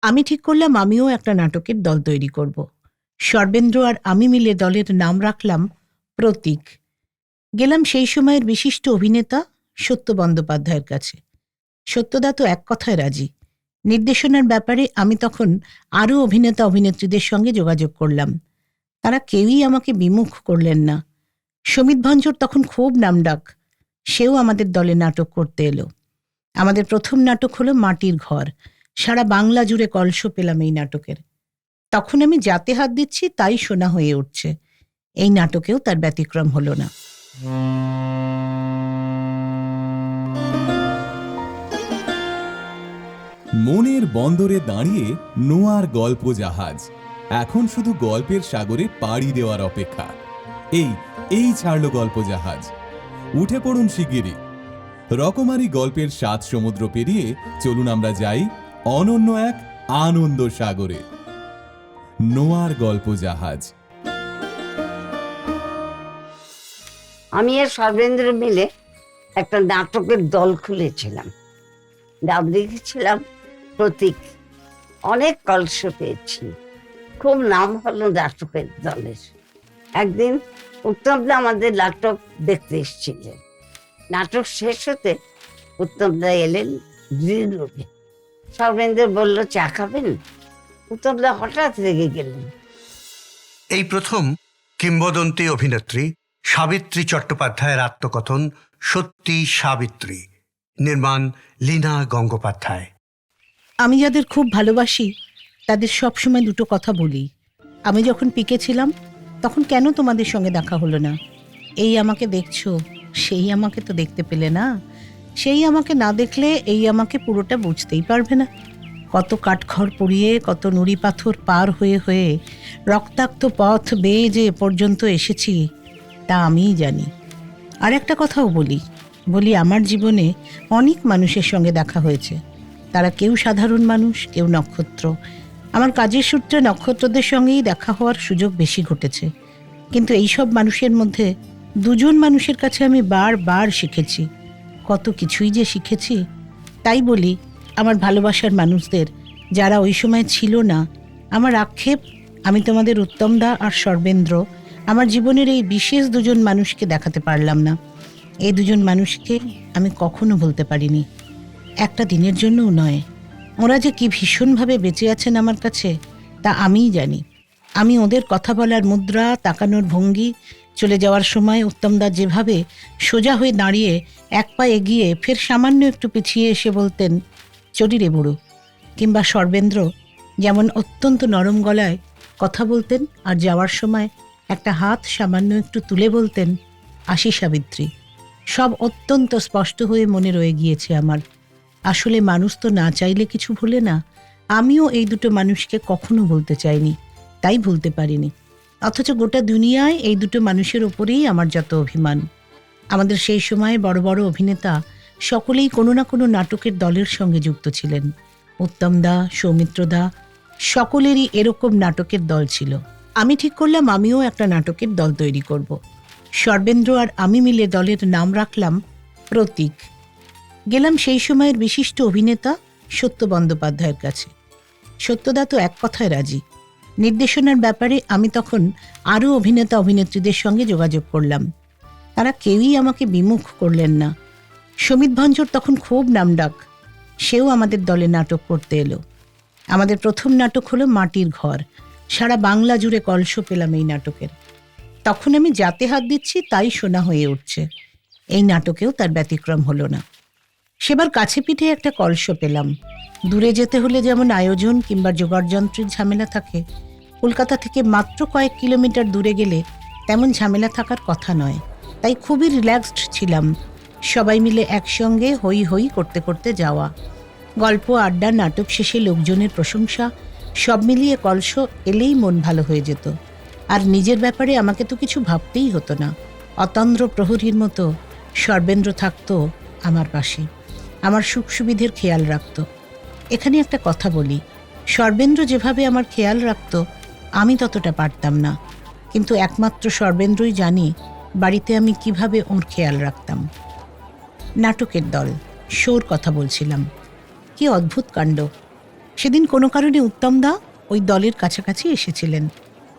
আমি ঠিক করলাম আমিও একটা নাটকের দল তৈরি করব। সর্বেন্দ্র আর আমি মিলে দলের নাম রাখলাম প্রতীক। গেলাম সেই সময়ের বিশিষ্ট অভিনেতা সত্য বন্দ্যোপাধ্যায়ের কাছে। সত্যদা তো এক কথায় রাজি। নির্দেশনার ব্যাপারে আমি তখন আরও অভিনেতা অভিনেত্রীদের সঙ্গে যোগাযোগ করলাম। তারা কেউই আমাকে বিমুখ করলেন না। সমিত ভঞ্জর তখন খুব নামডাক, সেও আমাদের দলে নাটক করতে এলো। আমাদের প্রথম নাটক হলো মাটির ঘর। সারা বাংলা জুড়ে কলস পেলাম এই নাটকের। তখন আমি যাতে হাত দিচ্ছি তাই শোনা হয়ে উঠছে। এই নাটকেও তার ব্যতিক্রম হলো না। মনের বন্দরে দাঁড়িয়ে নোয়ার গল্প জাহাজ এখন শুধু গল্পের সাগরে পাড়ি দেওয়ার অপেক্ষা। এই ছাড়লো গল্প জাহাজ। উঠে পড়ুন শিগগিরই। রকমারি গল্পের 7 সমুদ্র পেরিয়ে চলুন আমরা যাই অনন্য এক আনন্দ সাগরে। নোয়ার গল্প জাহাজ। আমি আর সর্বেন্দ্র মিলে একটা নাটকের দল খুলেছিলাম। নাম রেখেছিলাম প্রতীক। অনেক কলস পেয়েছি, খুব নাম হলো নাটকের দলের। একদিন উত্তমদা আমাদের নাটক দেখতে এসেছিলেন। নাটক শেষ হতে উত্তমদা এলেন গ্রিন রুমে। সর্বেন্দ্র বলল, চা খাবেন? উত্তমদা হঠাৎ রেগে গেলেন। এই প্রথম কিংবদন্তি অভিনেত্রী সাবিত্রী চট্টোপাধ্যায়ের আত্মকথন সত্যি সাবিত্রী, নির্মাণ লীনা গঙ্গোপাধ্যায়। আমি যাদের খুব ভালোবাসি তাদের সবসময় দুটো কথা বলি। আমি যখন পিকে ছিলাম তখন কেন তোমাদের সঙ্গে দেখা হলো না? এই আমাকে দেখছো, সেই আমাকে তো দেখতে পেলে না। সেই আমাকে না দেখলে এই আমাকে পুরোটা বুঝতেই পারবে না। কত কাঠখড় পুড়িয়ে, কত নুড়ি পাথর পার হয়ে হয়ে রক্তাক্ত পথ বেয়ে যে এ পর্যন্ত এসেছি তা আমিই জানি। আর একটা কথাও বলি আমার জীবনে অনেক মানুষের সঙ্গে দেখা হয়েছে। তারা কেউ সাধারণ মানুষ, কেউ নক্ষত্র। আমার কাজের সূত্রে নক্ষত্রদের সঙ্গেই দেখা হওয়ার সুযোগ বেশি ঘটেছে। কিন্তু এইসব মানুষের মধ্যে দুজন মানুষের কাছে আমি বারবার শিখেছি, কত কিছুই যে শিখেছি। তাই বলি আমার ভালোবাসার মানুষদের, যারা ওই সময় ছিল না। আমার আক্ষেপ, আমি তোমাদের উত্তমদা আর সর্বেন্দ্র আমার জীবনের এই বিশেষ দুজন মানুষকে দেখাতে পারলাম না। এই দুজন মানুষকে আমি কখনো ভুলতে পারিনি, একটা দিনের জন্যও নয়। ওরা যে কি ভীষণভাবে বেঁচে আছেন আমার কাছে তা আমিই জানি। আমি ওদের কথা বলার মুদ্রা, তাকানোর ভঙ্গি, চলে যাওয়ার সময় উত্তমদা যেভাবে সোজা হয়ে দাঁড়িয়ে এক পা এগিয়ে ফের সামান্য একটু পিছিয়ে এসে বলতেন, চলি রে বুড়ো, কিংবা সর্বেন্দ্র যেমন অত্যন্ত নরম গলায় কথা বলতেন আর যাওয়ার সময় একটা হাত সামান্য একটু তুলে বলতেন, আসি সাবিত্রী, সব অত্যন্ত স্পষ্ট হয়ে মনে রয়ে গিয়েছে আমার। আসলে মানুষ তো না চাইলে কিছু ভুলে না। আমিও এই দুটো মানুষকে কখনো ভুলতে চাইনি, তাই ভুলতে পারিনি। অথচ গোটা দুনিয়ায় এই দুটো মানুষের ওপরেই আমার যত অভিমান। আমাদের সেই সময় বড় বড় অভিনেতা সকলেই কোনো না কোনো নাটকের দলের সঙ্গে যুক্ত ছিলেন। উত্তমদা, সৌমিত্রদা, সকলেরই এরকম নাটকের দল ছিল। আমি ঠিক করলাম আমিও একটা নাটকের দল তৈরি করব। সর্বেন্দ্র আর আমি মিলে দলের নাম রাখলাম প্রতীক। গেলাম সেই সময়ের বিশিষ্ট অভিনেতা সত্য বন্দ্যোপাধ্যায়ের কাছে। সত্যদা তো এক কথায় রাজি। নির্দেশনার ব্যাপারে আমি তখন আরও অভিনেতা অভিনেত্রীদের সঙ্গে যোগাযোগ করলাম। তারা কেউই আমাকে বিমুখ করলেন না। সমিত ভঞ্জর তখন খুব নামডাক, সেও আমাদের দলে নাটক করতে এলো। আমাদের প্রথম নাটক হলো মাটির ঘর। সারা বাংলা জুড়ে কলস পেলাম এই নাটকের। তখন আমি যাতে হাত দিচ্ছি তাই শোনা হয়ে উঠছে। এই নাটকেও তার ব্যতিক্রম হলো না। সেবার কাছে পিঠে একটা কলস পেলাম। দূরে যেতে হলে যেমন আয়োজন কিংবা জোগাড়যন্ত্রের ঝামেলা থাকে, কলকাতা থেকে মাত্র কয়েক কিলোমিটার দূরে গেলে তেমন ঝামেলা থাকার কথা নয়। তাই খুবই রিল্যাক্সড ছিলাম। সবাই মিলে একসঙ্গে হই হই করতে করতে যাওয়া, গল্প, আড্ডা, নাটক শেষে লোকজনের প্রশংসা, সব মিলিয়ে কলস এলেই মন ভালো হয়ে যেত। আর নিজের ব্যাপারে আমাকে তো কিছু ভাবতেই হতো না। অতন্দ্র প্রহরীর মতো সর্বেন্দ্র থাকতো আমার পাশে, আমার সুখ সুবিধের খেয়াল রাখত। এখানে একটা কথা বলি, সর্বেন্দ্র যেভাবে আমার খেয়াল রাখত আমি ততটা পারতাম না। কিন্তু একমাত্র সর্বেন্দ্রই জানি বাড়িতে আমি কিভাবে ওর খেয়াল রাখতাম। নাটকের দল, শোর কথা বলছিলাম। কি অদ্ভুত কাণ্ড! সেদিন কোনো কারণে উত্তমদা ওই দলের কাছাকাছি এসেছিলেন।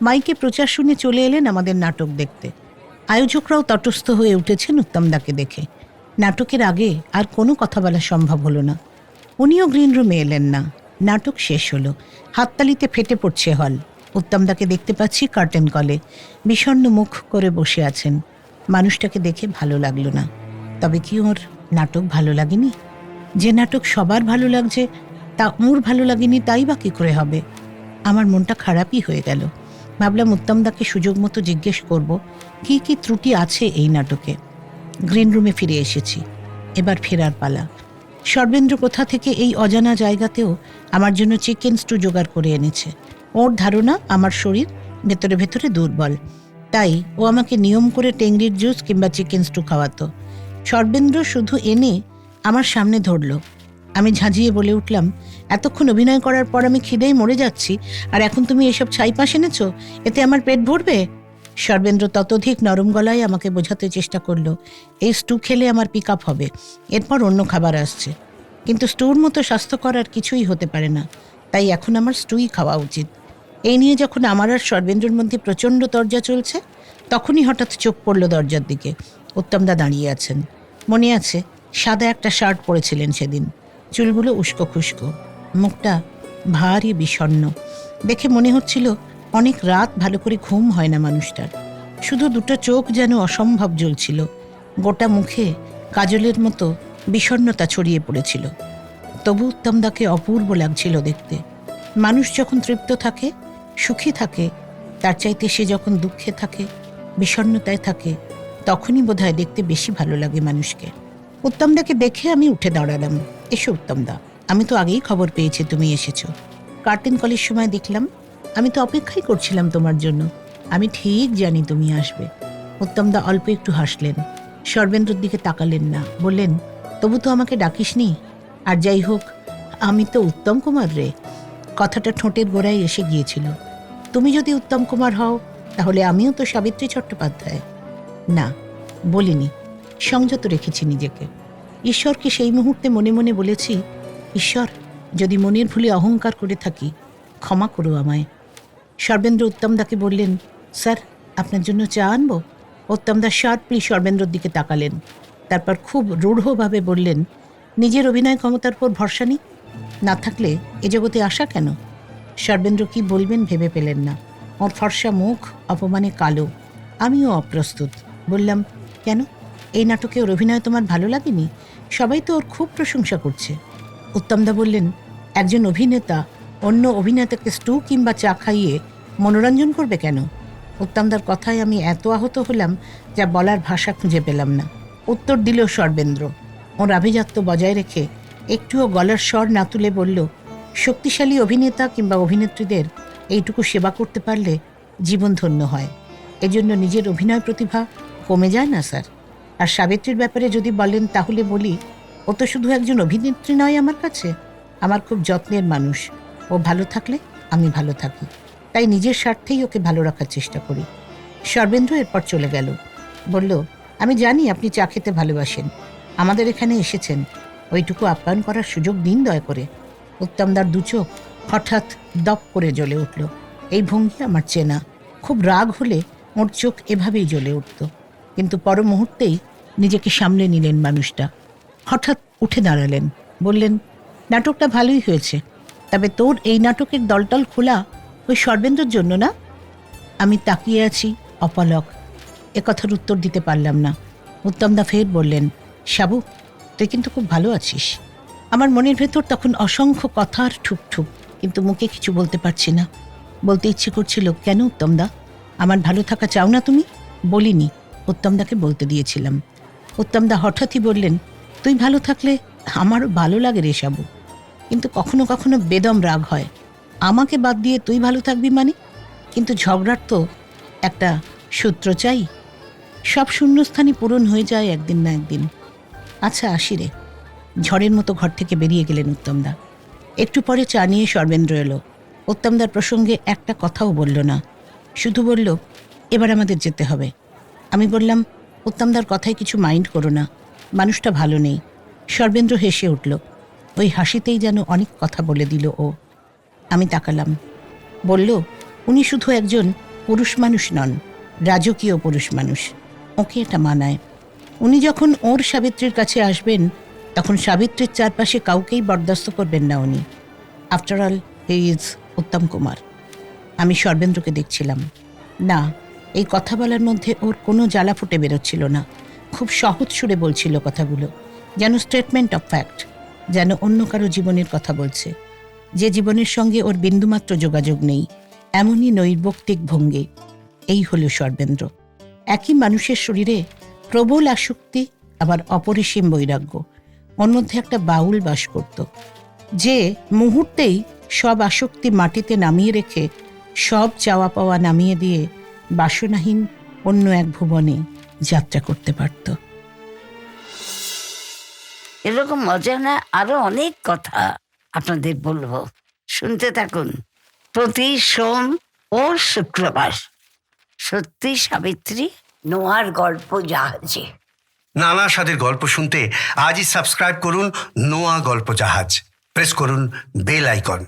মাইকে প্রচার শুনে চলে এলেন আমাদের নাটক দেখতে। আয়োজকরাও তটস্থ হয়ে উঠেছেন উত্তমদাকে দেখে। নাটকের আগে আর কোনো কথা বলা সম্ভব হলো না। উনিও গ্রিন রুমে এলেন না। নাটক শেষ হলো, হাততালিতে ফেটে পড়ছে হল। উত্তমদাকে দেখতে পাচ্ছি কার্টেন কলে বিষণ্ণ মুখ করে বসে আছেন। মানুষটাকে দেখে ভালো লাগলো না। তবে কি ওর নাটক ভালো লাগেনি? যে নাটক সবার ভালো লাগছে তা ওর ভালো লাগেনি, তাই বা কি করে হবে? আমার মনটা খারাপই হয়ে গেল। ভাবলাম উত্তমদাকে সুযোগ মতো জিজ্ঞেস করব কি কি ত্রুটি আছে এই নাটকে। গ্রিন রুমে ফিরে এসেছি। এবার ফেরার পালা। সর্বেন্দ্র কোথা থেকে এই অজানা জায়গাতেও আমার জন্য চিকেন স্টু জোগাড় করে এনেছে। ওর ধারণা আমার শরীর ভেতরে ভেতরে দুর্বল, তাই ও আমাকে নিয়ম করে টেংরির জুস কিংবা চিকেন স্টু খাওয়াতো। সর্বেন্দ্র শুধু এনে আমার সামনে ধরলো। আমি ঝাঁঝিয়ে বলে উঠলাম, এতক্ষণ অভিনয় করার পর আমি খিদেই মরে যাচ্ছি, আর এখন তুমি এসব ছাইপাশ এনেছো, এতে আমার পেট ভরবে? সর্বেন্দ্র ততোধিক নরম গলায় আমাকে বোঝাতে চেষ্টা করলো, এই স্টু খেলে আমার পিক আপ হবে, এরপর অন্য খাবার আসছে। কিন্তু স্টুর মতো স্বাস্থ্যকর আর কিছুই হতে পারে না, তাই এখন আমার স্টুই খাওয়া উচিত। এই নিয়ে যখন আমার আর সর্বেন্দ্রের মধ্যে প্রচণ্ড দরজা চলছে, তখনই হঠাৎ চোখ পড়ল দরজার দিকে। উত্তমদা দাঁড়িয়ে আছেন। মনে আছে, সাদা একটা শার্ট পরেছিলেন সেদিন, চুলগুলো উস্কো খুস্কো, মুখটা ভারী বিষণ্ণ। দেখে মনে হচ্ছিল অনেক রাত ভালো করে ঘুম হয় না মানুষটার। শুধু দুটো চোখ যেন অসম্ভব জ্বলছিল। গোটা মুখে কাজলের মতো বিষণ্ণতা ছড়িয়ে পড়েছিল। তবু উত্তমদাকে অপূর্ব লাগছিল দেখতে। মানুষ যখন তৃপ্ত থাকে, সুখী থাকে, তার চাইতে সে যখন দুঃখে থাকে, বিষণ্ণতায় থাকে, তখনই বোধহয় দেখতে বেশি ভালো লাগে মানুষকে। উত্তমদাকে দেখে আমি উঠে দাঁড়ালাম। এসো উত্তমদা, আমি তো আগেই খবর পেয়েছি তুমি এসেছো। কার্টেন কলের সময় দেখলাম। আমি তো অপেক্ষাই করছিলাম তোমার জন্য। আমি ঠিক জানি তুমি আসবে। উত্তমদা অল্প একটু হাসলেন, সর্বেন্দ্রর দিকে তাকালেন না, বললেন, তবু তো আমাকে ডাকিসনি। আর যাই হোক, আমি তো উত্তম কুমার রে। কথাটা ঠোঁটের গোড়ায় এসে গিয়েছিল। তুমি যদি উত্তম কুমার হও, তাহলে আমিও তো সাবিত্রী চট্টোপাধ্যায়। না, বলিনি, সংযত রেখেছি নিজেকে। ঈশ্বরকে সেই মুহূর্তে মনে মনে বলেছি, ঈশ্বর, যদি মনের ভুলে অহংকার করে থাকি, ক্ষমা করো আমায়। সর্বেন্দ্র উত্তমদাকে বললেন, স্যার, আপনার জন্য চা আনবো? উত্তমদা শার্পলি সর্বেন্দ্রর দিকে তাকালেন, তারপর খুব রূঢ়ভাবে বললেন, নিজের অভিনয় ক্ষমতার পর ভরসা নেই? না থাকলে এ জগতে আসা কেন? সর্বেন্দ্র কি বলবেন ভেবে পেলেন না। ওর ফর্সা মুখ অপমানে কালো। আমিও অপ্রস্তুত। বললাম, কেন? এই নাটকে ওর অভিনয় তোমার ভালো লাগেনি? সবাই তো ওর খুব প্রশংসা করছে। উত্তমদা বললেন, একজন অভিনেতা অন্য অভিনেতাকে স্টু কিংবা চা খাইয়ে মনোরঞ্জন করবে কেন? উত্তমদার কথায় আমি এত আহত হলাম যা বলার ভাষা খুঁজে পেলাম না। উত্তর দিল সর্বেন্দ্র, ওর আভিজাত্য বজায় রেখে একটুও গলার স্বর না তুলে বলল, শক্তিশালী অভিনেতা কিংবা অভিনেত্রীদের এইটুকু সেবা করতে পারলে জীবন ধন্য হয়। এজন্য নিজের অভিনয় প্রতিভা কমে যায় না স্যার। আর সাবিত্রীর ব্যাপারে যদি বলেন, তাহলে বলি, ও তো শুধু একজন অভিনেত্রী নয় আমার কাছে, আমার খুব যত্নের মানুষ। ও ভালো থাকলে আমি ভালো থাকি, তাই নিজের স্বার্থেই ওকে ভালো রাখার চেষ্টা করি। সর্বেন্দ্র এরপর চলে গেল। বলল, আমি জানি আপনি চা খেতে ভালোবাসেন, আমাদের এখানে এসেছেন, ওইটুকু আপ্যায়ন করার সুযোগ দিন দয়া করে। উত্তমদার দু চোখ হঠাৎ দপ করে জ্বলে উঠল। এই ভঙ্গি আমার চেনা। খুব রাগ হলে ওর চোখ এভাবেই জ্বলে উঠত, কিন্তু পর মুহূর্তেই নিজেকে সামলে নিলেন মানুষটা। হঠাৎ উঠে দাঁড়ালেন, বললেন, নাটকটা ভালোই হয়েছে, তবে তোর এই নাটকের দলটল খোলা ওই সর্বেন্দ্রর জন্য না? আমি তাকিয়ে আছি অপলক। একথার উত্তর দিতে পারলাম না। উত্তমদা ফের বললেন, সাবু, তুই কিন্তু খুব ভালো আছিস। আমার মনের ভেতর তখন অসংখ্য কথার ঠুকঠুক, কিন্তু মুখে কিছু বলতে পারছি না। বলতে ইচ্ছে করছিল, কেন উত্তমদা, আমার ভালো থাকা চাও না তুমি? বলিনি, উত্তমদাকে বলতে দিয়েছিলাম। উত্তমদা হঠাৎই বললেন, তুই ভালো থাকলে আমারও ভালো লাগে রে সাবু, কিন্তু কখনো কখনো বেদম রাগ হয়। আমাকে বাদ দিয়ে তুই ভালো থাকবি মানে? কিন্তু ঝগড়ার তো একটা সূত্র চাই। সব শূন্যস্থানই পূরণ হয়ে যায় একদিন না একদিন। আচ্ছা, আসি রে। ঝড়ের মতো ঘর থেকে বেরিয়ে গেলেন উত্তমদা। একটু পরে চা নিয়ে সর্বেন্দ্র এলো। উত্তমদার প্রসঙ্গে একটা কথাও বলল না, শুধু বলল, এবার আমাদের যেতে হবে। আমি বললাম, উত্তমদার কথায় কিছু মাইন্ড করো না, মানুষটা ভালো নেই। সর্বেন্দ্র হেসে উঠল। ওই হাসিতেই যেন অনেক কথা বলে দিল ও। আমি তাকালাম। বলল, উনি শুধু একজন পুরুষ মানুষ নন, রাজকীয় পুরুষ মানুষ। ওকে এটা মানায়। উনি যখন ওর সাবিত্রীর কাছে আসবেন, তখন সাবিত্রীর চারপাশে কাউকেই বরদাস্ত করবেন না উনি। After all he is Uttam Kumar. আমি সর্বেন্দ্রকে দেখছিলাম। না, এই কথা বলার মধ্যে ওর কোনো জ্বালা ফুটে বেরোচ্ছিল না। খুব সহজ সুরে বলছিল কথাগুলো, যেন স্টেটমেন্ট অফ ফ্যাক্ট, যেন অন্য কারো জীবনের কথা বলছে, যে জীবনের সঙ্গে ওর বিন্দুমাত্র যোগাযোগ নেই, এমনই নৈর্বক্তিক ভঙ্গি। এই হলো সর্বেন্দ্র। একই মানুষের শরীরে প্রবল আসক্তি, আবার অপরিসীম বৈরাগ্য। ওর মধ্যে একটা বাউল বাস করত, যে মুহূর্তেই সব আসক্তি মাটিতে নামিয়ে রেখে, সব চাওয়া পাওয়া নামিয়ে দিয়ে বাসনাহীন অন্য এক ভুবনে যাত্রা করতে পারত। এরকম মজা না আরো অনেক কথা আপনাদের বলবো, শুনতে থাকুন। প্রতি সোম ও শুক্রবার সত্যি সাবিত্রী, নোয়ার গল্প জাহাজে। নানা স্বাদের গল্প শুনতে আজই সাবস্ক্রাইব করুন নোয়া গল্প জাহাজ। প্রেস করুন বেল আইকন।